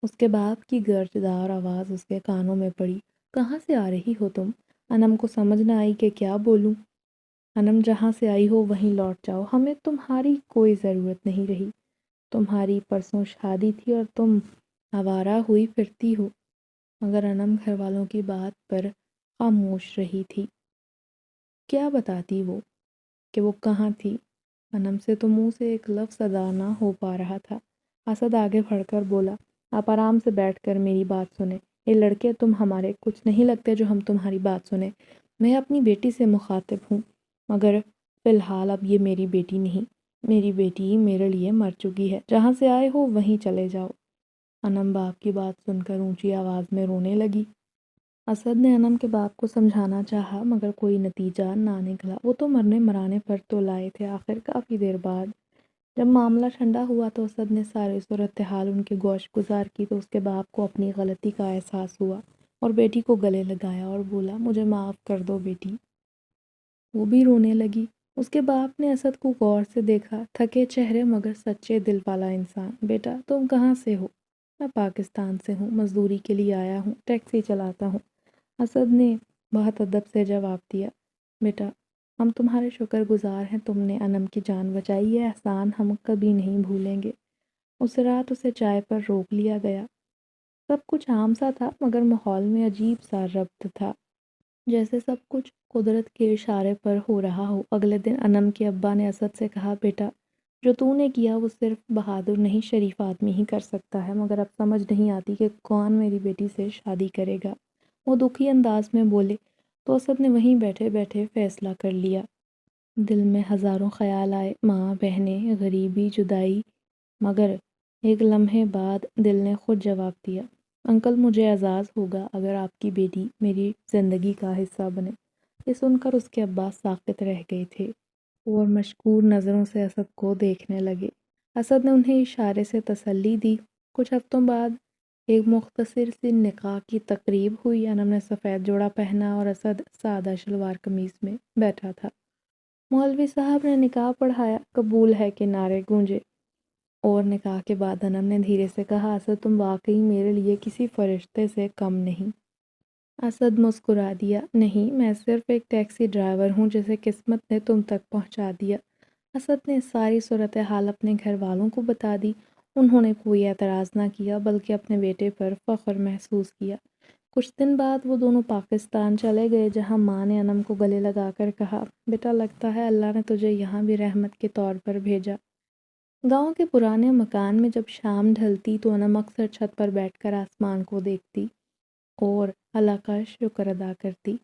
اس کے باپ کی گرجدار آواز اس کے کانوں میں پڑی، کہاں سے آ رہی ہو تم؟ انم کو سمجھ نہ آئی کہ کیا بولوں۔ انم جہاں سے آئی ہو وہیں لوٹ جاؤ، ہمیں تمہاری کوئی ضرورت نہیں رہی۔ تمہاری پرسوں شادی تھی اور تم آوارہ ہوئی پھرتی ہو۔ مگر انم گھر والوں کی بات پر خاموش رہی تھی۔ کیا بتاتی وہ کہ وہ کہاں تھی؟ انم سے تو منہ سے ایک لفظ ادا نہ ہو پا رہا تھا۔ اسد آگے بڑھ کر بولا، آپ آرام سے بیٹھ کر میری بات سنیں۔ یہ لڑکے تم ہمارے کچھ نہیں لگتے جو ہم تمہاری بات سنیں۔ میں اپنی بیٹی سے مخاطب ہوں، مگر فی الحال اب یہ میری بیٹی نہیں، میری بیٹی میرے لیے مر چکی ہے۔ جہاں سے آئے ہو وہیں چلے جاؤ۔ انم باپ کی بات سن کر اونچی آواز میں رونے لگی۔ اسد نے انم کے باپ کو سمجھانا چاہا مگر کوئی نتیجہ نہ نکلا۔ وہ تو مرنے مرانے پر تو لائے تھے۔ آخر کافی دیر بعد جب معاملہ ٹھنڈا ہوا تو اسد نے ساری صورتحال ان کے گوش گزار کی تو اس کے باپ کو اپنی غلطی کا احساس ہوا اور بیٹی کو گلے لگایا اور بولا مجھے معاف کر دو بیٹی۔ وہ بھی رونے لگی۔ اس کے باپ نے اسد کو غور سے دیکھا، تھکے چہرے مگر سچے دل والا انسان۔ بیٹا تم کہاں سے ہو؟ میں پاکستان سے ہوں، مزدوری کے لیے آیا ہوں، ٹیکسی چلاتا ہوں۔ اسد نے بہت ادب سے جواب دیا، بیٹا ہم تمہارے شکر گزار ہیں، تم نے انم کی جان بچائی، یہ احسان ہم کبھی نہیں بھولیں گے۔ اس رات اسے چائے پر روک لیا گیا۔ سب کچھ عام سا تھا مگر ماحول میں عجیب سا ربط تھا، جیسے سب کچھ قدرت کے اشارے پر ہو رہا ہو۔ اگلے دن انم کے ابا نے اسد سے کہا، بیٹا جو تو نے کیا وہ صرف بہادر نہیں شریف آدمی ہی کر سکتا ہے، مگر اب سمجھ نہیں آتی کہ کون میری بیٹی سے شادی کرے گا۔ وہ دکھی انداز میں بولے تو اسد نے وہیں بیٹھے بیٹھے فیصلہ کر لیا۔ دل میں ہزاروں خیال آئے، ماں، بہنیں، غریبی، جدائی، مگر ایک لمحے بعد دل نے خود جواب دیا، انکل مجھے اعزاز ہوگا اگر آپ کی بیٹی میری زندگی کا حصہ بنے۔ یہ سن کر اس کے ابا ساکت رہ گئے تھے اور مشکور نظروں سے اسد کو دیکھنے لگے۔ اسد نے انہیں اشارے سے تسلی دی۔ کچھ ہفتوں بعد ایک مختصر سی نکاح کی تقریب ہوئی۔ انم نے سفید جوڑا پہنا اور اسد سادہ شلوار قمیص میں بیٹھا تھا۔ مولوی صاحب نے نکاح پڑھایا، قبول ہے کے نعرے گونجے، اور نکاح کے بعد انم نے دھیرے سے کہا، اسد تم واقعی میرے لیے کسی فرشتے سے کم نہیں۔ اسد مسکرا دیا، نہیں میں صرف ایک ٹیکسی ڈرائیور ہوں جسے قسمت نے تم تک پہنچا دیا۔ اسد نے ساری صورتحال اپنے گھر والوں کو بتا دی۔ انہوں نے کوئی اعتراض نہ کیا بلکہ اپنے بیٹے پر فخر محسوس کیا۔ کچھ دن بعد وہ دونوں پاکستان چلے گئے، جہاں ماں نے انم کو گلے لگا کر کہا، بیٹا لگتا ہے اللہ نے تجھے یہاں بھی رحمت کے طور پر بھیجا۔ گاؤں کے پرانے مکان میں جب شام ڈھلتی تو انم اکثر چھت پر بیٹھ کر آسمان کو دیکھتی اور اللہ کا شکر ادا کرتی۔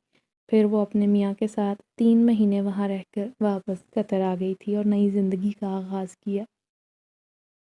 پھر وہ اپنے میاں کے ساتھ 3 مہینے وہاں رہ کر واپس قطر آ گئی تھی اور نئی زندگی کا آغاز کیا۔